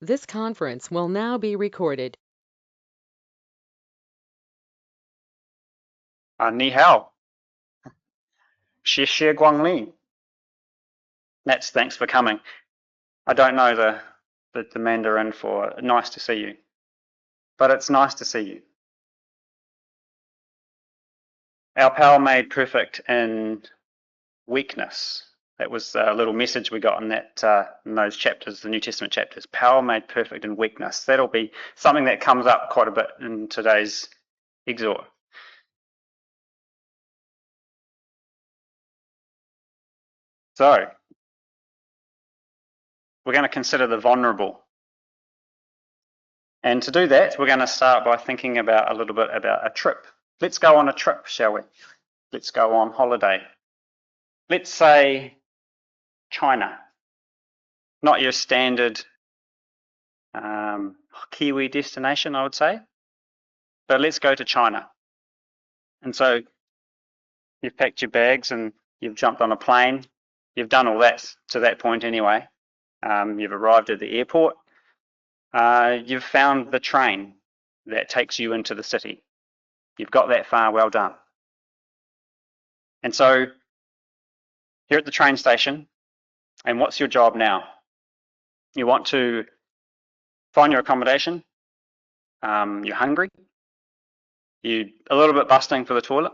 This conference will now be recorded. 你好，谢谢光临. That's thanks for coming. I don't know the Mandarin for nice to see you, but it's nice to see you. Our power made perfect in weakness. That was a little message we got in those chapters, the New Testament chapters. Power made perfect in weakness. That'll be something that comes up quite a bit in today's exhort. So, we're going to consider the vulnerable. And to do that, we're going to start by thinking about a little bit about a trip. Let's go on a trip, shall we? Let's go on holiday. Let's say China. Not your standard Kiwi destination, I would say, but let's go to China. And so you've packed your bags and you've jumped on a plane. You've done all that to that point anyway. You've arrived at the airport. You've found the train that takes you into the city. You've got that far, well done. And so you're at the train station, and what's your job now? You want to find your accommodation. You're hungry. You're a little bit busting for the toilet.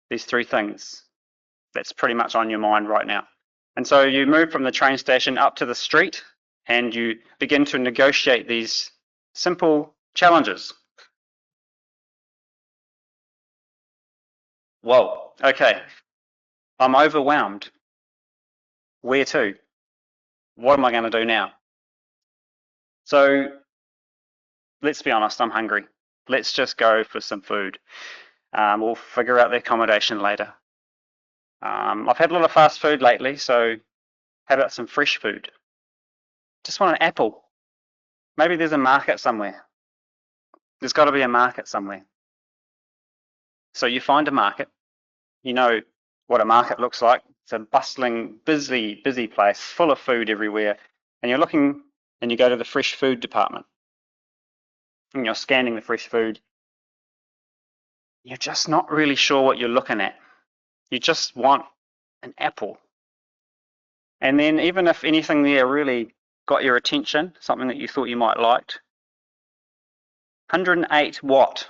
These three things. That's pretty much on your mind right now. And so you move from the train station up to the street and you begin to negotiate these simple challenges. Whoa, okay. I'm overwhelmed. Where to? What am I going to do now? So let's be honest, I'm hungry. Let's just go for some food. We'll figure out the accommodation later. I've had a lot of fast food lately, so how about some fresh food? Just want an apple. Maybe there's a market somewhere. There's got to be a market somewhere. So you find a market. You know what a market looks like. It's a bustling, busy place, full of food everywhere. And you're looking, and you go to the fresh food department. And you're scanning the fresh food. You're just not really sure what you're looking at. You just want an apple. And then even if anything there really got your attention, something that you thought you might liked, 108 watt,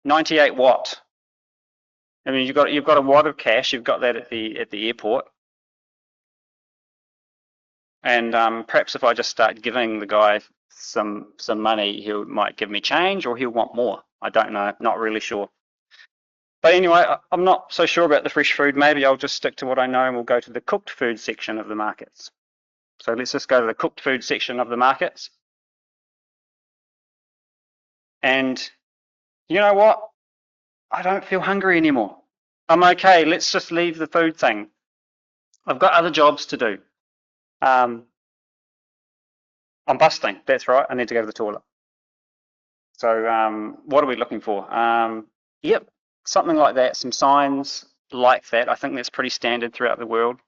98 watt. I mean, you've got a wad of cash. You've got that at the airport, and perhaps if I just start giving the guy some money, he might give me change, or he'll want more. I don't know. Not really sure. But anyway, I'm not so sure about the fresh food. Maybe I'll just stick to what I know, and we'll go to the cooked food section of the markets. So let's just go to the cooked food section of the markets. And you know what? I don't feel hungry anymore. I'm okay. Let's just leave the food thing. I've got other jobs to do. I'm busting. That's right. I need to go to the toilet. So what are we looking for? Yep, something like that. Some signs like that. I think that's pretty standard throughout the world.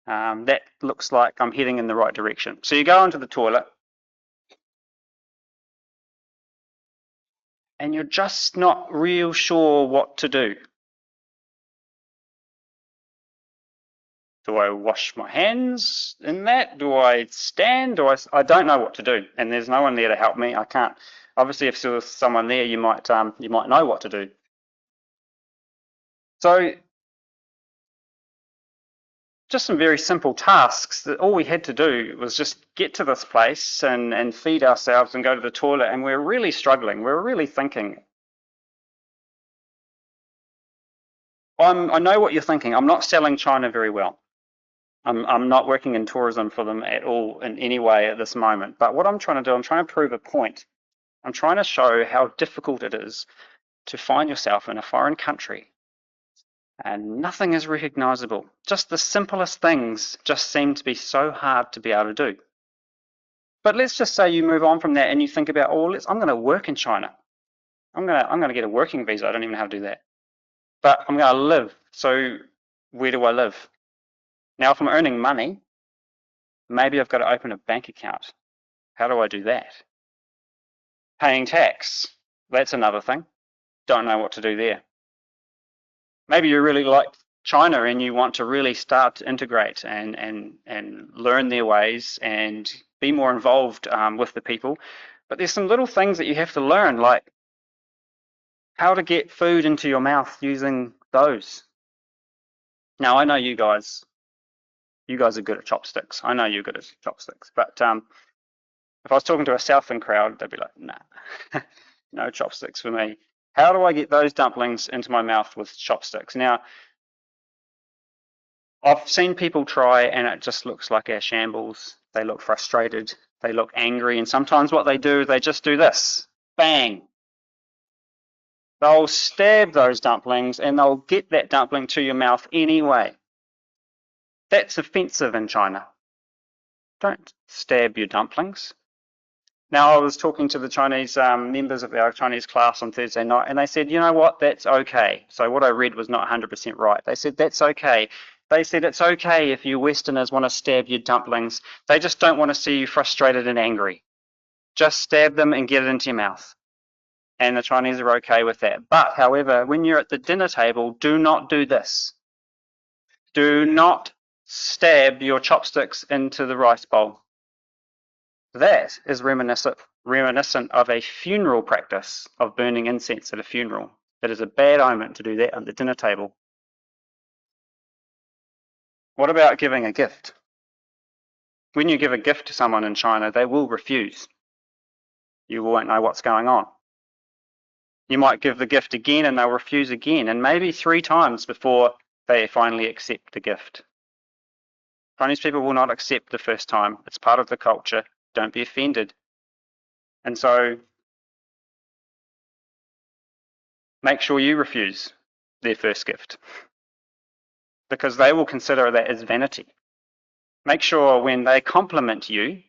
That looks like I'm heading in the right direction. So you go into the toilet and you're just not real sure what to do. Do I wash my hands in that? Do I stand? I don't know what to do, and there's no one there to help me. I can't. Obviously, if there was someone there, you might know what to do. So just some very simple tasks that all we had to do was just get to this place and feed ourselves and go to the toilet, and we're really struggling. We're really thinking. I know what you're thinking. I'm not selling China very well. I'm not working in tourism for them at all in any way at this moment. But what I'm trying to do, I'm trying to prove a point. I'm trying to show how difficult it is to find yourself in a foreign country and nothing is recognizable. Just the simplest things just seem to be so hard to be able to do. But let's just say you move on from that and you think about, oh, I'm going to work in China. I'm going to get a working visa. I don't even know how to do that. But I'm going to live. So where do I live? Now, if I'm earning money, Maybe I've got to open a bank account. How do I do that? Paying tax. That's another thing. Don't know what to do there. Maybe you really like China and you want to really start to integrate and learn their ways and be more involved with the people. But there's some little things that you have to learn, like how to get food into your mouth using those. Now, I know you guys are good at chopsticks. I know you're good at chopsticks. But if I was talking to a Southern crowd, they'd be like, nah, no chopsticks for me. How do I get those dumplings into my mouth with chopsticks? Now, I've seen people try and it just looks like a shambles. They look frustrated. They look angry. And sometimes what they do, they just do this. Bang. They'll stab those dumplings and they'll get that dumpling to your mouth anyway. That's offensive in China. Don't stab your dumplings. Now, I was talking to the Chinese members of our Chinese class on Thursday night, and they said, you know what, that's okay. So what I read was not 100% right. They said, that's okay. They said, it's okay if you Westerners want to stab your dumplings. They just don't want to see you frustrated and angry. Just stab them and get it into your mouth. And the Chinese are okay with that. But, however, when you're at the dinner table, do not do this. Do not stab your chopsticks into the rice bowl. That is reminiscent of a funeral practice of burning incense at a funeral. It is a bad omen to do that at the dinner table. What about giving a gift? When you give a gift to someone in China, they will refuse. You won't know what's going on. You might give the gift again and they'll refuse again, and maybe 3 times before they finally accept the gift. Chinese people will not accept the first time. It's part of the culture. Don't be offended. And so make sure you refuse their first gift, because they will consider that as vanity. Make sure when they compliment you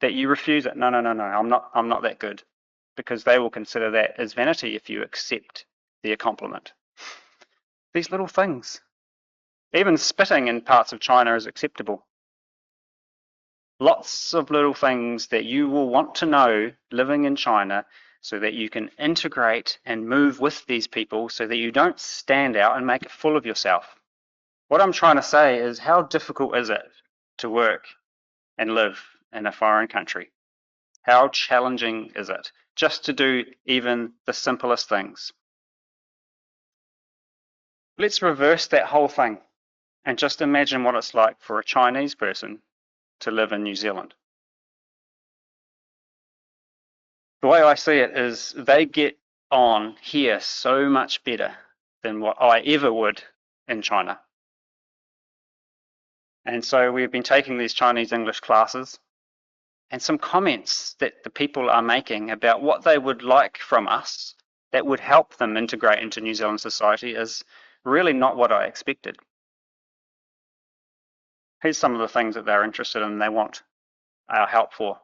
that you refuse it. No, I'm not that good, because they will consider that as vanity if you accept their compliment. These little things. Even spitting in parts of China is acceptable. Lots of little things that you will want to know living in China so that you can integrate and move with these people so that you don't stand out and make a fool of yourself. What I'm trying to say is, how difficult is it to work and live in a foreign country? How challenging is it just to do even the simplest things? Let's reverse that whole thing and just imagine what it's like for a Chinese person to live in New Zealand. The way I see it is they get on here so much better than what I ever would in China. And so we've been taking these Chinese English classes, and some comments that the people are making about what they would like from us that would help them integrate into New Zealand society is really not what I expected. Here's some of the things that they're interested in and they want our help for.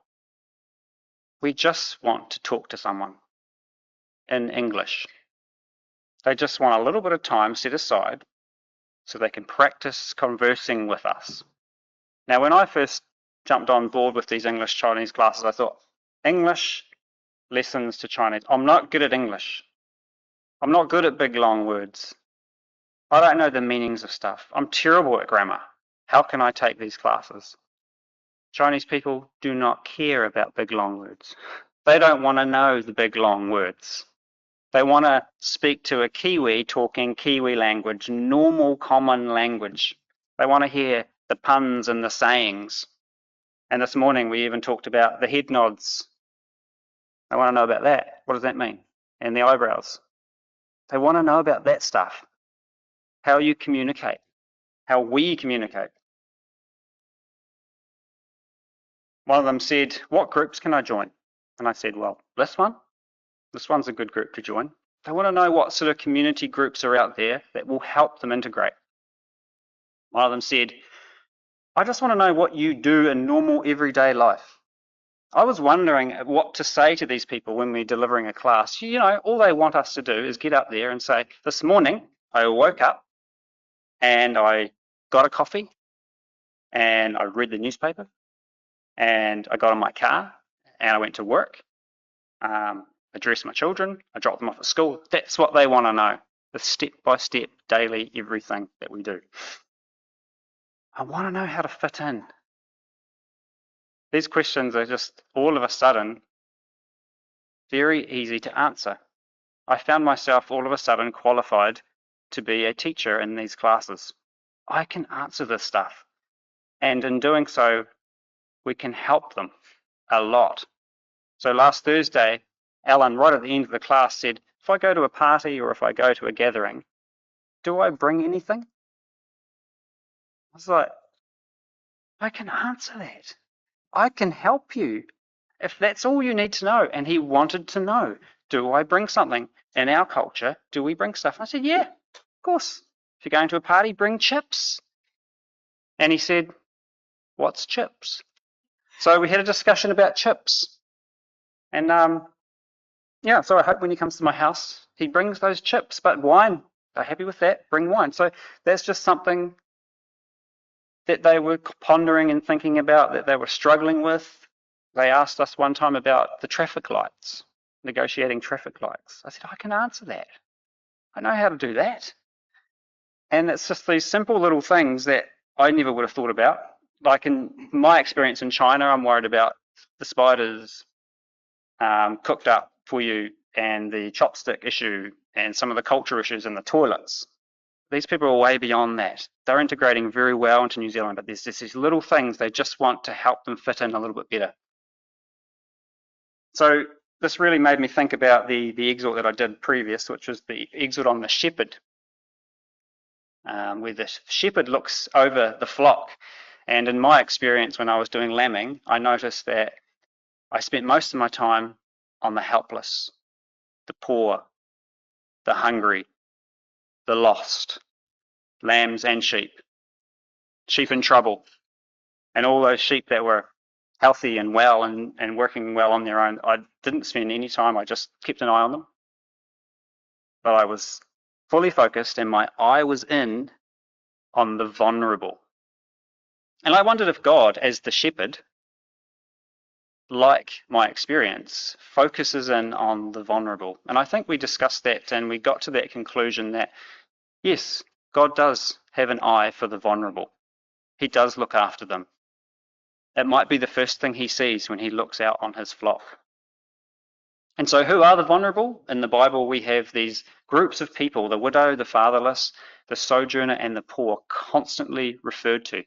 We just want to talk to someone in English. They just want a little bit of time set aside so they can practice conversing with us. Now, when I first jumped on board with these English Chinese classes, I thought, English lessons to Chinese. I'm not good at English. I'm not good at big long words. I don't know the meanings of stuff. I'm terrible at grammar. How can I take these classes? Chinese people do not care about big long words. They don't want to know the big long words. They want to speak to a Kiwi talking Kiwi language, normal common language. They want to hear the puns and the sayings. And this morning we even talked about the head nods. They want to know about that. What does that mean? And the eyebrows. They want to know about that stuff. How you communicate. How we communicate. One of them said, what groups can I join? And I said, well, this one. This one's a good group to join. They want to know what sort of community groups are out there that will help them integrate. One of them said, I just want to know what you do in normal everyday life. I was wondering what to say to these people when we're delivering a class. You know, all they want us to do is get up there and say, this morning I woke up and I got a coffee and I read the newspaper, and I got in my car, and I went to work. I dressed my children. I dropped them off at school. That's what they want to know. The step-by-step, daily, everything that we do. I want to know how to fit in. These questions are just all of a sudden very easy to answer. I found myself all of a sudden qualified to be a teacher in these classes. I can answer this stuff. And in doing so, we can help them a lot. So last Thursday, Alan, right at the end of the class, said, if I go to a party or if I go to a gathering, do I bring anything? I was like, I can answer that. I can help you if that's all you need to know. And he wanted to know, do I bring something? In our culture, do we bring stuff? I said, yeah, of course. If you're going to a party, bring chips. And he said, what's chips? So we had a discussion about chips. And yeah, so I hope when he comes to my house, he brings those chips, but wine. They're happy with that, bring wine. So that's just something that they were pondering and thinking about, that they were struggling with. They asked us one time about the traffic lights, negotiating traffic lights. I said, I can answer that. I know how to do that. And it's just these simple little things that I never would have thought about. Like in my experience in China, I'm worried about the spiders cooked up for you and the chopstick issue and some of the culture issues in the toilets. These people are way beyond that. They're integrating very well into New Zealand, but there's just these little things they just want to help them fit in a little bit better. So this really made me think about the exhort that I did previous, which was the exhort on the shepherd, where the shepherd looks over the flock. And in my experience, when I was doing lambing, I noticed that I spent most of my time on the helpless, the poor, the hungry, the lost, lambs and sheep in trouble, and all those sheep that were healthy and well and working well on their own. I didn't spend any time, I just kept an eye on them. But I was fully focused and my eye was in on the vulnerable. And I wondered if God, as the shepherd, like my experience, focuses in on the vulnerable. And I think we discussed that and we got to that conclusion that, yes, God does have an eye for the vulnerable. He does look after them. It might be the first thing he sees when he looks out on his flock. And so who are the vulnerable? In the Bible, we have these groups of people, the widow, the fatherless, the sojourner, and the poor, constantly referred to.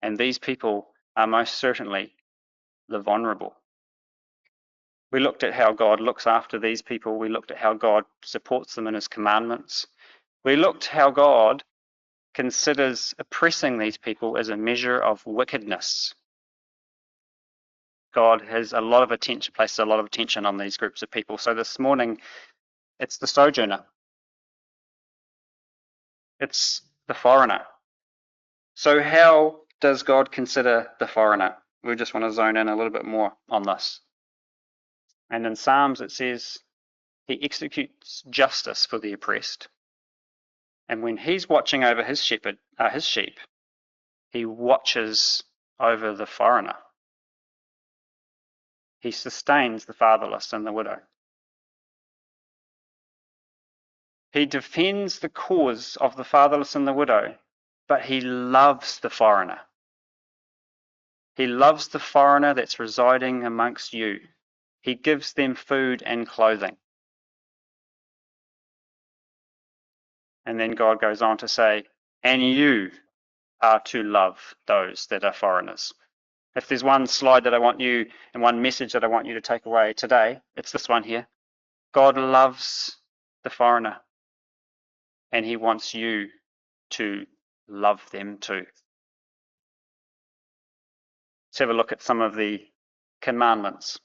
And these people are most certainly the vulnerable. We looked at how God looks after these people. We looked at how God supports them in his commandments. We looked how God considers oppressing these people as a measure of wickedness. God has a lot of attention, places a lot of attention on these groups of people. So this morning, it's the sojourner. It's the foreigner. So how does God consider the foreigner? We just want to zone in a little bit more on this. And in Psalms, it says, he executes justice for the oppressed. And when he's watching over his sheep, he watches over the foreigner. He sustains the fatherless and the widow. He defends the cause of the fatherless and the widow, but he loves the foreigner. He loves the foreigner that's residing amongst you. He gives them food and clothing. And then God goes on to say, and you are to love those that are foreigners. If there's one slide that I want you, and one message that I want you to take away today, it's this one here. God loves the foreigner, and he wants you to love them too. Let's have a look at some of the commandments.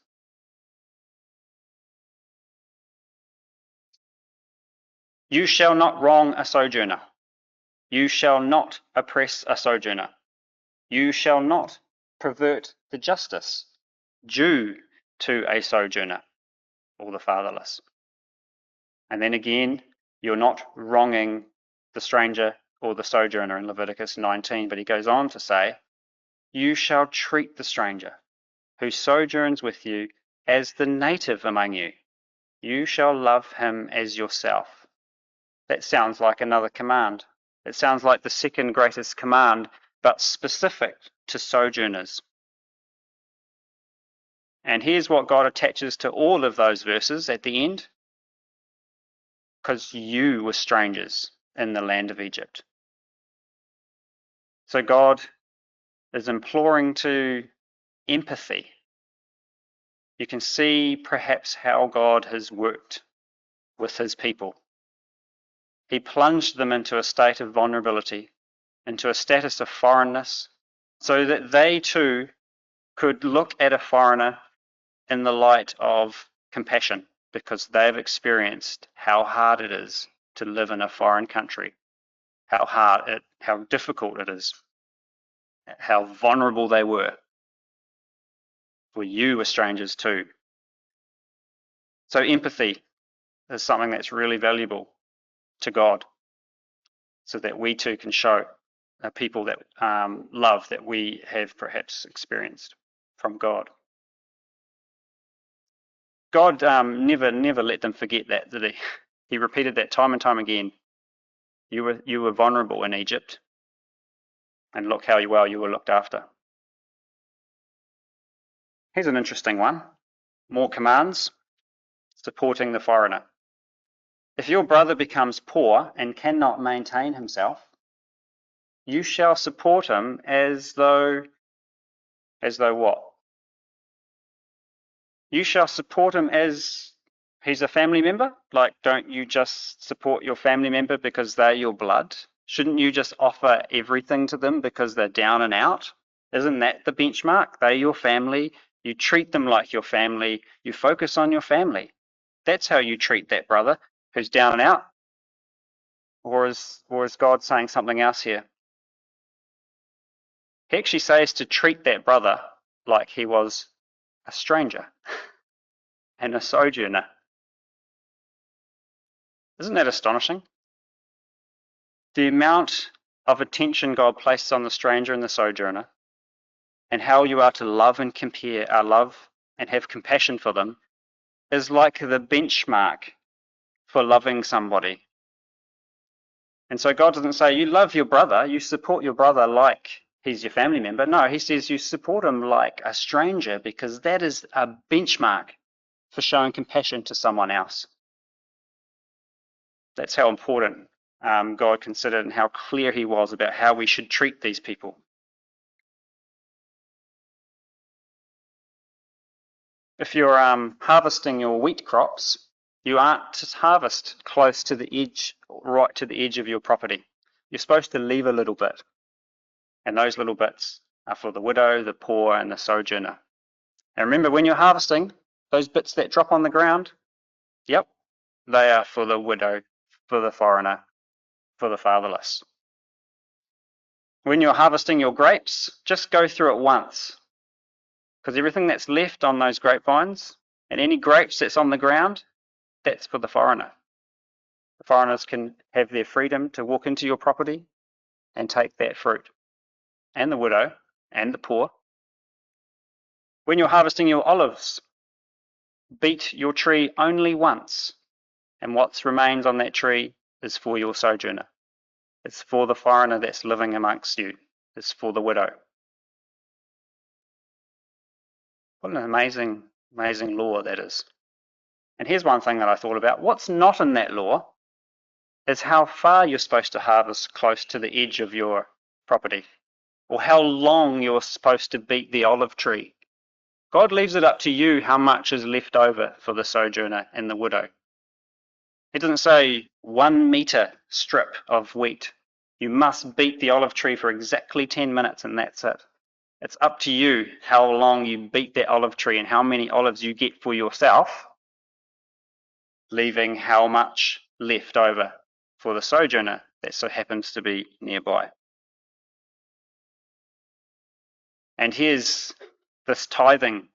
You shall not wrong a sojourner. You shall not oppress a sojourner. You shall not pervert the justice due to a sojourner or the fatherless. And then again, you're not wronging the stranger or the sojourner in Leviticus 19, but he goes on to say, you shall treat the stranger who sojourns with you as the native among you. You shall love him as yourself. That sounds like another command. It sounds like the second greatest command, but specific to sojourners. And here's what God attaches to all of those verses at the end. Because you were strangers in the land of Egypt. So God is imploring to empathy. You can see perhaps how God has worked with his people. He plunged them into a state of vulnerability, into a status of foreignness, so that they too could look at a foreigner in the light of compassion, because they've experienced how hard it is to live in a foreign country, how difficult it is, how vulnerable they were. For you were strangers too. So empathy is something that's really valuable to God, so that we too can show people that love that we have perhaps experienced from God. God never let them forget that, did he? He repeated that time and time again. You were vulnerable in Egypt, and look how well you were looked after. Here's an interesting one. More commands. Supporting the foreigner. If your brother becomes poor and cannot maintain himself, you shall support him as though what? You shall support him as he's a family member? Like, don't you just support your family member because they're your blood? Shouldn't you just offer everything to them because they're down and out? Isn't that the benchmark? They're your family. You treat them like your family. You focus on your family. That's how you treat that brother who's down and out. Or is God saying something else here? He actually says to treat that brother like he was a stranger and a sojourner. Isn't that astonishing? The amount of attention God places on the stranger and the sojourner, and how you are to love and love and have compassion for them, is like the benchmark for loving somebody. And so God doesn't say you love your brother, you support your brother like he's your family member. No, he says you support him like a stranger, because that is a benchmark for showing compassion to someone else. That's how important God considered and how clear he was about how we should treat these people. If you're harvesting your wheat crops, you aren't to harvest close to the edge, right to the edge of your property. You're supposed to leave a little bit. And those little bits are for the widow, the poor, and the sojourner. And remember, when you're harvesting, those bits that drop on the ground, yep, they are for the widow, for the foreigner, for the fatherless. When you're harvesting your grapes, just go through it once, because everything that's left on those grapevines and any grapes that's on the ground, that's for the foreigner. The foreigners can have their freedom to walk into your property and take that fruit, and the widow and the poor. When you're harvesting your olives, beat your tree only once, and what remains on that tree is for your sojourner. It's for the foreigner that's living amongst you. It's for the widow. What an amazing, amazing law that is. And here's one thing that I thought about. What's not in that law is how far you're supposed to harvest close to the edge of your property, or how long you're supposed to beat the olive tree. God leaves it up to you how much is left over for the sojourner and the widow. He doesn't say 1 meter strip of wheat. You must beat the olive tree for exactly 10 minutes and that's it. It's up to you how long you beat that olive tree and how many olives you get for yourself, leaving how much left over for the sojourner that so happens to be nearby. And here's this tithing.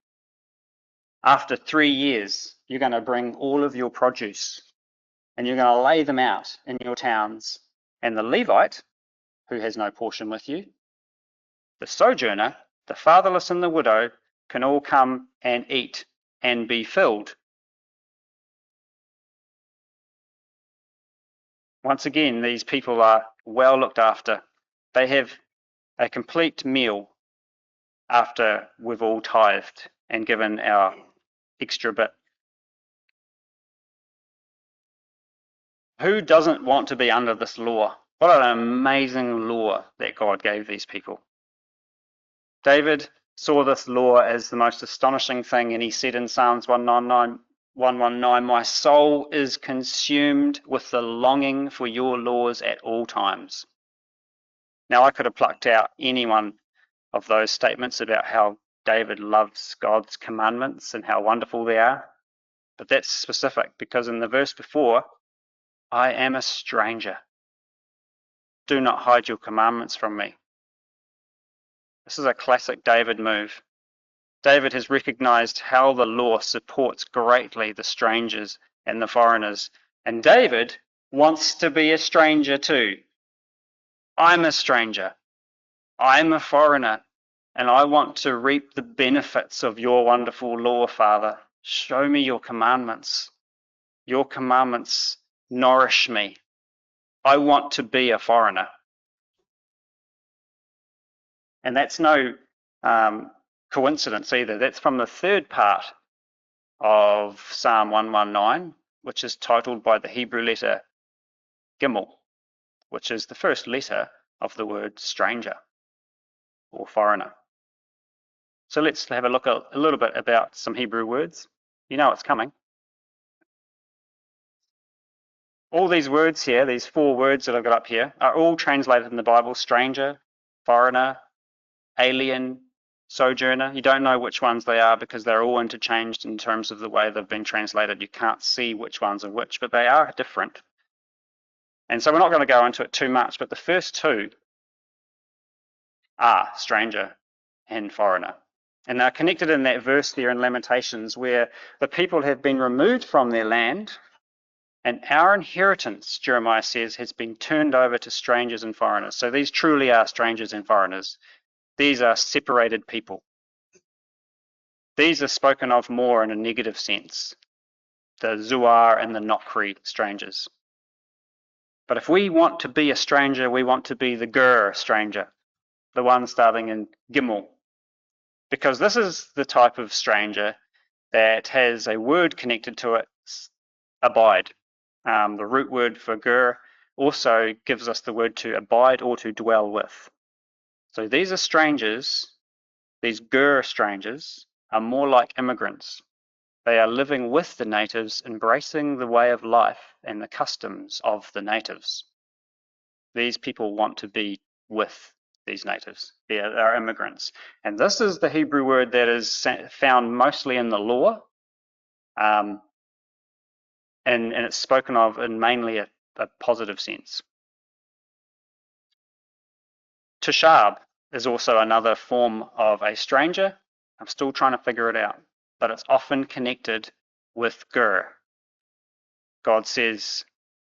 After 3 years, you're going to bring all of your produce and you're going to lay them out in your towns. And the Levite, who has no portion with you, the sojourner, The fatherless and the widow can all come and eat and be filled. Once again, these people are well looked after. They have a complete meal after we've all tithed and given our extra bit. Who doesn't want to be under this law? What an amazing law that God gave these people. David saw this law as the most astonishing thing, and he said in Psalms 119, my soul is consumed with the longing for your laws at all times. Now, I could have plucked out any one of those statements about how David loves God's commandments and how wonderful they are, but that's specific because in the verse before, I am a stranger. Do not hide your commandments from me. This is a classic David move. David has recognized how the law supports greatly the strangers and the foreigners, and David wants to be a stranger too. I'm a stranger. I'm a foreigner, and I want to reap the benefits of your wonderful law, Father. Show me your commandments. Your commandments nourish me. I want to be a foreigner. And that's no coincidence either. That's from the third part of Psalm 119, which is titled by the Hebrew letter Gimel, which is the first letter of the word stranger or foreigner. So let's have a look a little bit about some Hebrew words. You know it's coming. All these words here, these 4 words that I've got up here, are all translated in the Bible: stranger, foreigner, alien, sojourner. You don't know which ones they are because they're all interchanged in terms of the way they've been translated. You can't see which ones are which, but they are different. And so we're not going to go into it too much, but the first 2 are stranger and foreigner. And they're connected in that verse there in Lamentations where the people have been removed from their land, and our inheritance, Jeremiah says, has been turned over to strangers and foreigners. So these truly are strangers and foreigners. These are separated people. These are spoken of more in a negative sense, the Zuar and the Nokri strangers. But if we want to be a stranger, we want to be the Gur stranger, the one starting in Gimel, because this is the type of stranger that has a word connected to it, abide. The root word for Gur also gives us the word to abide or to dwell with. So these are strangers, these Gur strangers are more like immigrants. They are living with the natives, embracing the way of life and the customs of the natives. These people want to be with these natives. They are immigrants. And this is the Hebrew word that is found mostly in the law, and it's spoken of in mainly a positive sense. Tushab is also another form of a stranger. I'm still trying to figure it out, but it's often connected with Gur. God says,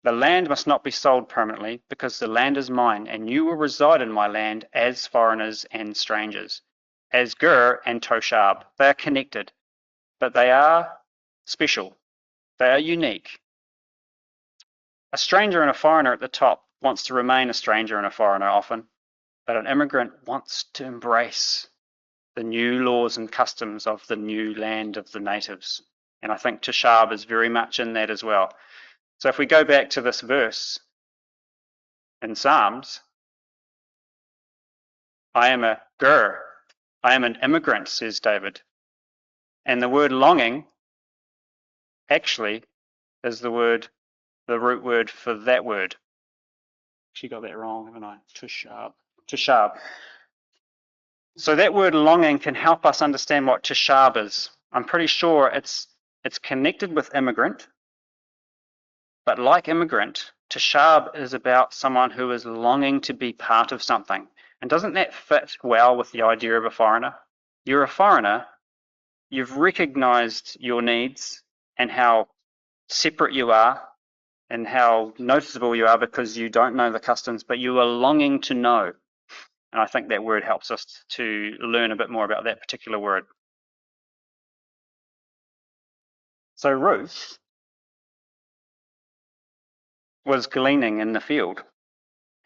the land must not be sold permanently because the land is mine, and you will reside in my land as foreigners and strangers. As Gur and Toshab, they are connected, but they are special. They are unique. A stranger and a foreigner at the top wants to remain a stranger and a foreigner often, but an immigrant wants to embrace the new laws and customs of the new land of the natives. And I think Toshab is very much in that as well. So if we go back to this verse in Psalms, I am a Gur, I am an immigrant, says David. And the word longing actually is the root word for that word. Actually got that wrong, haven't I? Tushab. So that word longing can help us understand what tushab is. I'm pretty sure it's connected with immigrant, but like immigrant, tushab is about someone who is longing to be part of something. And doesn't that fit well with the idea of a foreigner? You're a foreigner, you've recognized your needs and how separate you are and how noticeable you are because you don't know the customs, but you are longing to know. And I think that word helps us to learn a bit more about that particular word. So Ruth was gleaning in the field,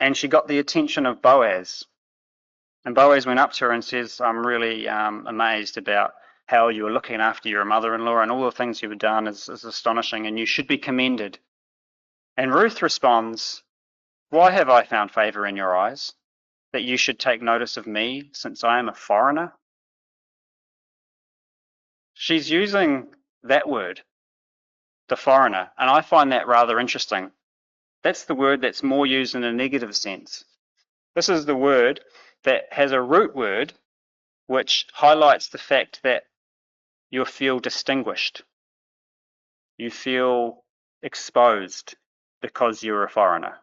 and she got the attention of Boaz. And Boaz went up to her and says, I'm really amazed about how you were looking after your mother-in-law, and all the things you've done is astonishing, and you should be commended. And Ruth responds, why have I found favor in your eyes, that you should take notice of me, since I am a foreigner? She's using that word, the foreigner, and I find that rather interesting. That's the word that's more used in a negative sense. This is the word that has a root word which highlights the fact that you feel distinguished. You feel exposed because you're a foreigner,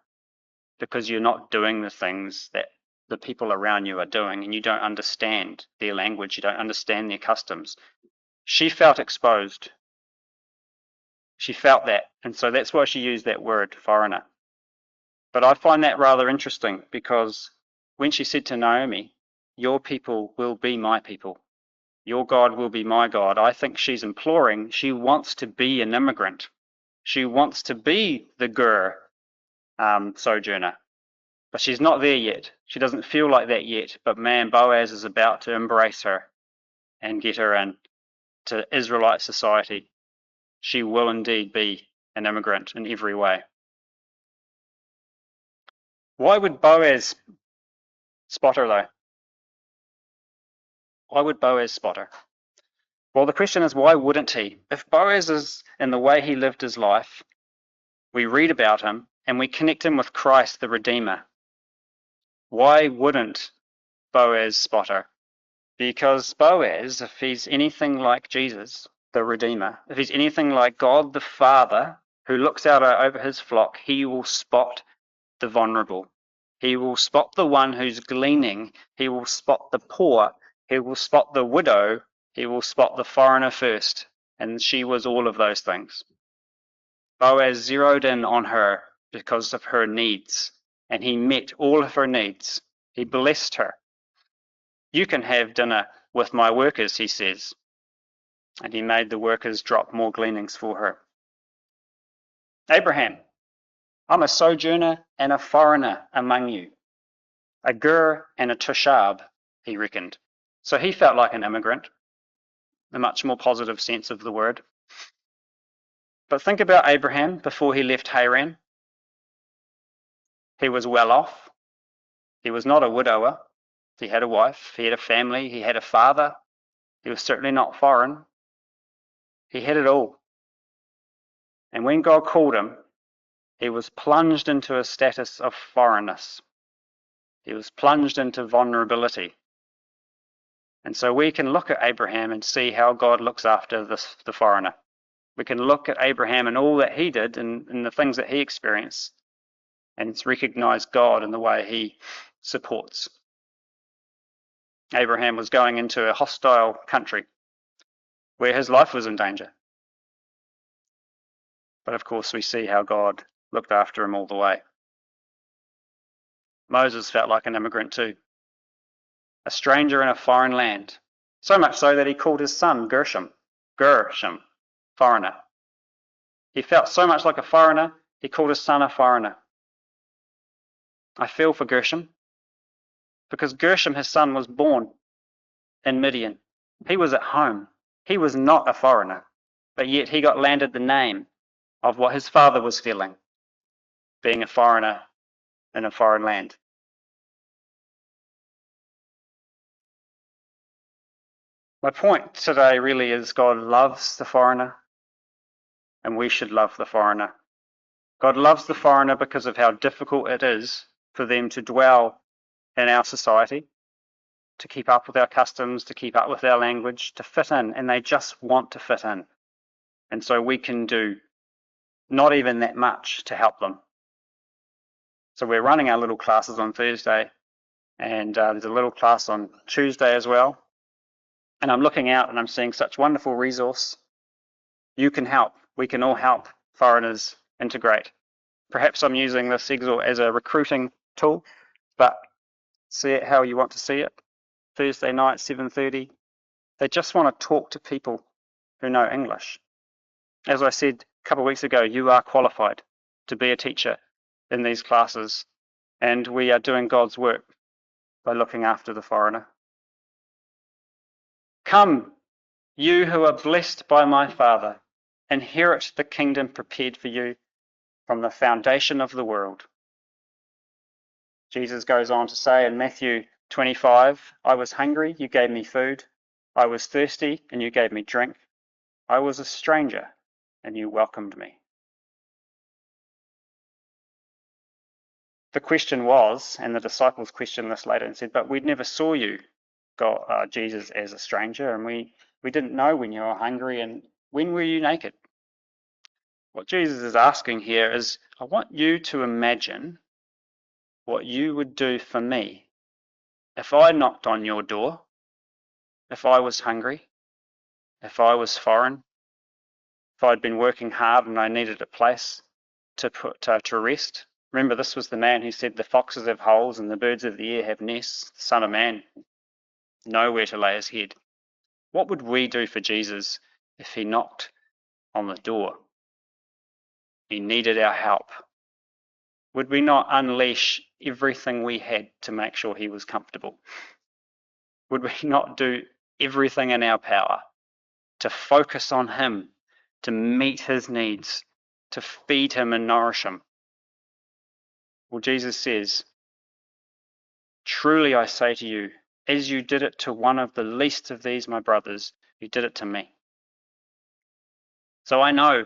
because you're not doing the things that the people around you are doing, and you don't understand their language, you don't understand their customs. She felt exposed. She felt that, and so that's why she used that word, foreigner. But I find that rather interesting, because when she said to Naomi, your people will be my people, your God will be my God, I think she's imploring, she wants to be an immigrant. She wants to be the Gur sojourner, but she's not there yet. She doesn't feel like that yet, but man, Boaz is about to embrace her and get her in to Israelite society. She will indeed be an immigrant in every way. Why would Boaz spot her though? Why would Boaz spot her? Well, the question is, why wouldn't he? If Boaz is in the way he lived his life, we read about him and we connect him with Christ the Redeemer, why wouldn't Boaz spot her? Because Boaz, if he's anything like Jesus, the Redeemer, if he's anything like God the Father, who looks out over his flock, he will spot the vulnerable. He will spot the one who's gleaning. He will spot the poor. He will spot the widow. He will spot the foreigner first. And she was all of those things. Boaz zeroed in on her because of her needs, and he met all of her needs. He blessed her. You can have dinner with my workers, he says. And he made the workers drop more gleanings for her. Abraham, I'm a sojourner and a foreigner among you, a gur and a tushab, he reckoned. So he felt like an immigrant, a much more positive sense of the word. But think about Abraham before he left Haran. He was well off. He was not a widower. He had a wife. He had a family. He had a father. He was certainly not foreign. He had it all. And when God called him, he was plunged into a status of foreignness. He was plunged into vulnerability. And so we can look at Abraham and see how God looks after the foreigner. We can look at Abraham and all that he did and the things that he experienced, and recognize God in the way he supports. Abraham was going into a hostile country where his life was in danger. But of course, we see how God looked after him all the way. Moses felt like an immigrant too, a stranger in a foreign land, so much so that he called his son Gershom, foreigner. He felt so much like a foreigner, he called his son a foreigner. I feel for Gershom, because Gershom, his son, was born in Midian. He was at home. He was not a foreigner, but yet he got landed the name of what his father was feeling, being a foreigner in a foreign land. My point today really is God loves the foreigner, and we should love the foreigner. God loves the foreigner because of how difficult it is for them to dwell in our society, to keep up with our customs, to keep up with our language, to fit in, and they just want to fit in. And so we can do not even that much to help them. So we're running our little classes on Thursday, and there's a little class on Tuesday as well. And I'm looking out and I'm seeing such wonderful resource. You can help. We can all help foreigners integrate. Perhaps I'm using this Exhort as a recruiting tool, but see it how you want to see it. Thursday night, 7:30. They just want to talk to people who know English. As I said a couple of weeks ago, you are qualified to be a teacher in these classes, and we are doing God's work by looking after the foreigner. Come, you who are blessed by my Father, inherit the kingdom prepared for you from the foundation of the world. Jesus goes on to say in Matthew 25, I was hungry, you gave me food. I was thirsty, and you gave me drink. I was a stranger, and you welcomed me. The question was, and the disciples questioned this later and said, but we never saw you, God, Jesus, as a stranger, and we didn't know when you were hungry, and when were you naked? What Jesus is asking here is, I want you to imagine what you would do for me if I knocked on your door, if I was hungry, if I was foreign, if I'd been working hard and I needed a place to rest. Remember, this was the man who said, the foxes have holes and the birds of the air have nests, the Son of Man, nowhere to lay his head. What would we do for Jesus if he knocked on the door? He needed our help. Would we not unleash everything we had to make sure he was comfortable? Would we not do everything in our power to focus on him, to meet his needs, to feed him and nourish him? Well, Jesus says, truly I say to you, as you did it to one of the least of these my brothers, you did it to me. So I know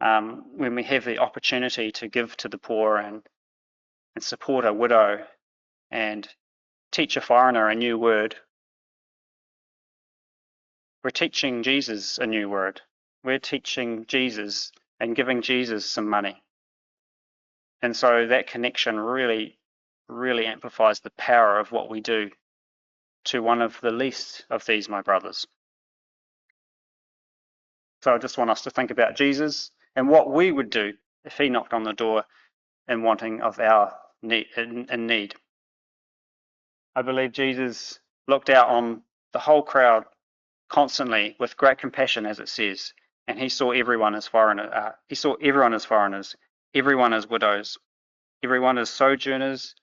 when we have the opportunity to give to the poor and support a widow and teach a foreigner a new word, we're teaching Jesus a new word. We're teaching Jesus and giving Jesus some money. And so that connection really, really amplifies the power of what we do to one of the least of these my brothers. So I just want us to think about Jesus and what we would do if he knocked on the door and wanting of our need, in need. I believe Jesus looked out on the whole crowd constantly with great compassion, as it says, and he saw everyone as foreigner. He saw everyone as foreigners, everyone as widows, everyone as sojourners,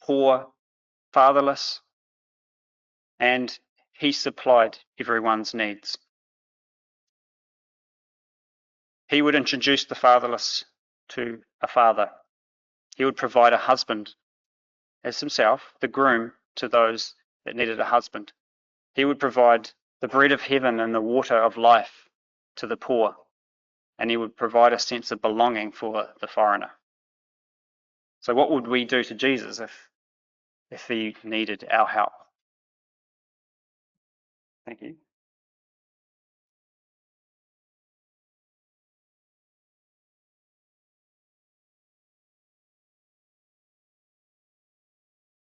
poor, fatherless, and he supplied everyone's needs. He would introduce the fatherless to a father. He would provide a husband as himself, the groom, to those that needed a husband. He would provide the bread of heaven and the water of life to the poor, and he would provide a sense of belonging for the foreigner. So what would we do to Jesus if he needed our help? Thank you.